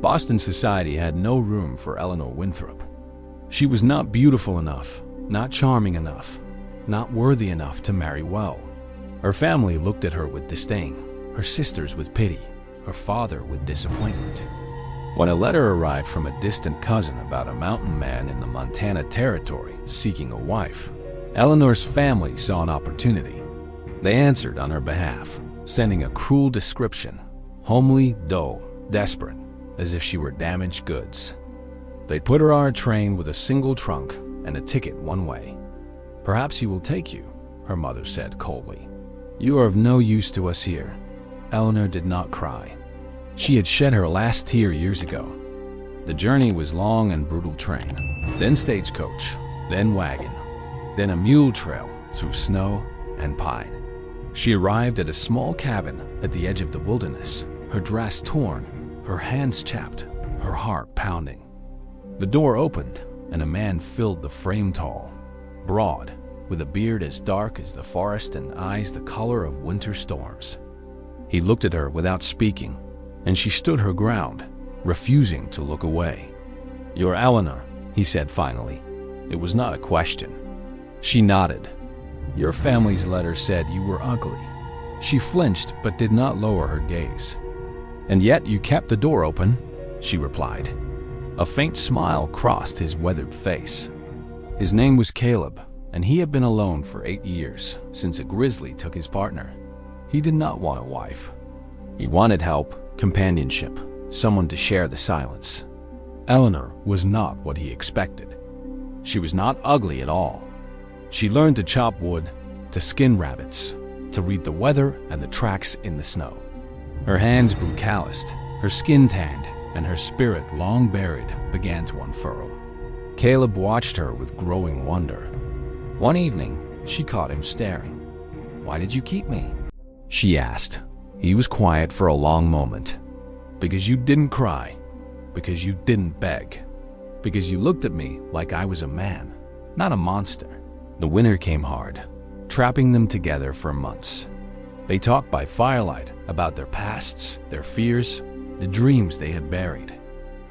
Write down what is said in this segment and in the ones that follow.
Boston society had no room for Eleanor Winthrop. She was not beautiful enough, not charming enough, not worthy enough to marry well. Her family looked at her with disdain, her sisters with pity, her father with disappointment. When a letter arrived from a distant cousin about a mountain man in the Montana Territory seeking a wife, Eleanor's family saw an opportunity. They answered on her behalf, sending a cruel description, homely, dull, desperate, as if she were damaged goods. They'd put her on a train with a single trunk and a ticket one way. "Perhaps he will take you," her mother said coldly. "You are of no use to us here." Eleanor did not cry. She had shed her last tear years ago. The journey was long and brutal train, then stagecoach, then wagon, then a mule trail through snow and pine. She arrived at a small cabin at the edge of the wilderness, her dress torn, her hands chapped, her heart pounding. The door opened, and a man filled the frame, tall, broad, with a beard as dark as the forest and eyes the color of winter storms. He looked at her without speaking, and she stood her ground, refusing to look away. "You're Eleanor," he said finally. It was not a question. She nodded. "Your family's letter said you were ugly." She flinched but did not lower her gaze. "And yet you kept the door open," she replied. A faint smile crossed his weathered face. His name was Caleb, and he had been alone for 8 years, since a grizzly took his partner. He did not want a wife. He wanted help, companionship, someone to share the silence. Eleanor was not what he expected. She was not ugly at all. She learned to chop wood, to skin rabbits, to read the weather and the tracks in the snow. Her hands grew calloused, her skin tanned, and her spirit, long buried, began to unfurl. Caleb watched her with growing wonder. One evening, she caught him staring. "Why did you keep me?" she asked. He was quiet for a long moment. "Because you didn't cry. Because you didn't beg. Because you looked at me like I was a man, not a monster." The winter came hard, trapping them together for months. They talked by firelight about their pasts, their fears, the dreams they had buried.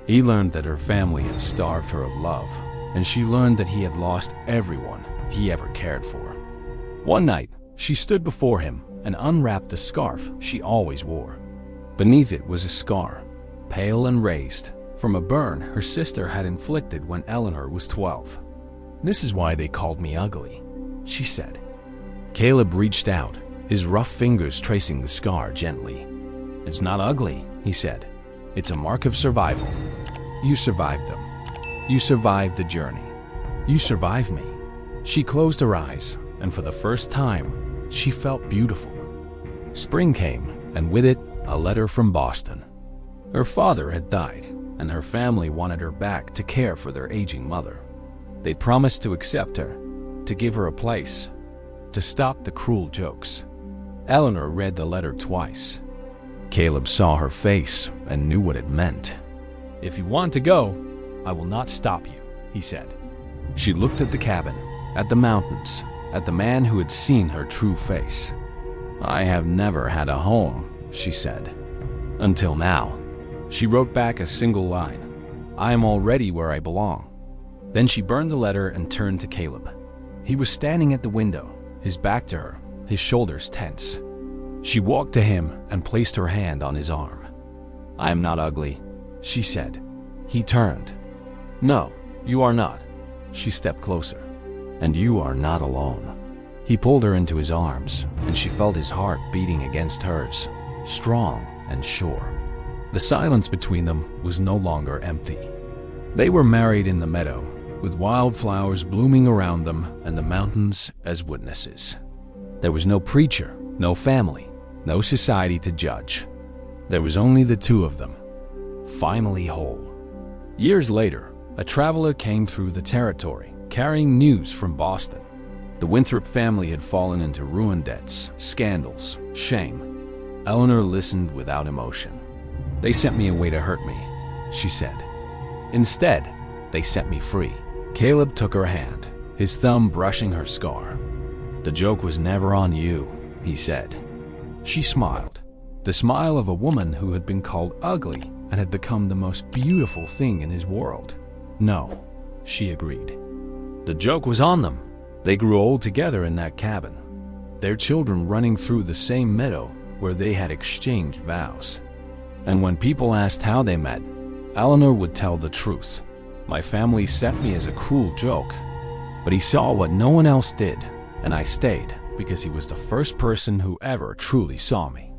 He learned that her family had starved her of love, and she learned that he had lost everyone he ever cared for. One night, she stood before him and unwrapped the scarf she always wore. Beneath it was a scar, pale and raised, from a burn her sister had inflicted when Eleanor was 12. "This is why they called me ugly," she said. Caleb reached out, his rough fingers tracing the scar gently. "It's not ugly," he said. "It's a mark of survival. You survived them. You survived the journey. You survived me." She closed her eyes, and for the first time, she felt beautiful. Spring came, and with it, a letter from Boston. Her father had died, and her family wanted her back to care for their aging mother. They promised to accept her, to give her a place, to stop the cruel jokes. Eleanor read the letter twice. Caleb saw her face and knew what it meant. "If you want to go, I will not stop you," he said. She looked at the cabin, at the mountains, at the man who had seen her true face. "I have never had a home," she said. "Until now." She wrote back a single line. "I am already where I belong." Then she burned the letter and turned to Caleb. He was standing at the window, his back to her, his shoulders tense. She walked to him and placed her hand on his arm. "I am not ugly," she said. He turned. "No, you are not." She stepped closer. "And you are not alone." He pulled her into his arms, and she felt his heart beating against hers, strong and sure. The silence between them was no longer empty. They were married in the meadow, with wildflowers blooming around them and the mountains as witnesses. There was no preacher, no family, no society to judge. There was only the two of them, finally whole. Years later, a traveler came through the territory, carrying news from Boston. The Winthrop family had fallen into ruin debts, scandals, shame. Eleanor listened without emotion. "They sent me away to hurt me," she said. "Instead, they set me free." Caleb took her hand, his thumb brushing her scar. "The joke was never on you," he said. She smiled, the smile of a woman who had been called ugly and had become the most beautiful thing in his world. No, she agreed. The joke was on them. They grew old together in that cabin, their children running through the same meadow where they had exchanged vows. And when people asked how they met, Eleanor would tell the truth. My family set me as a cruel joke, but he saw what no one else did, and I stayed because he was the first person who ever truly saw me.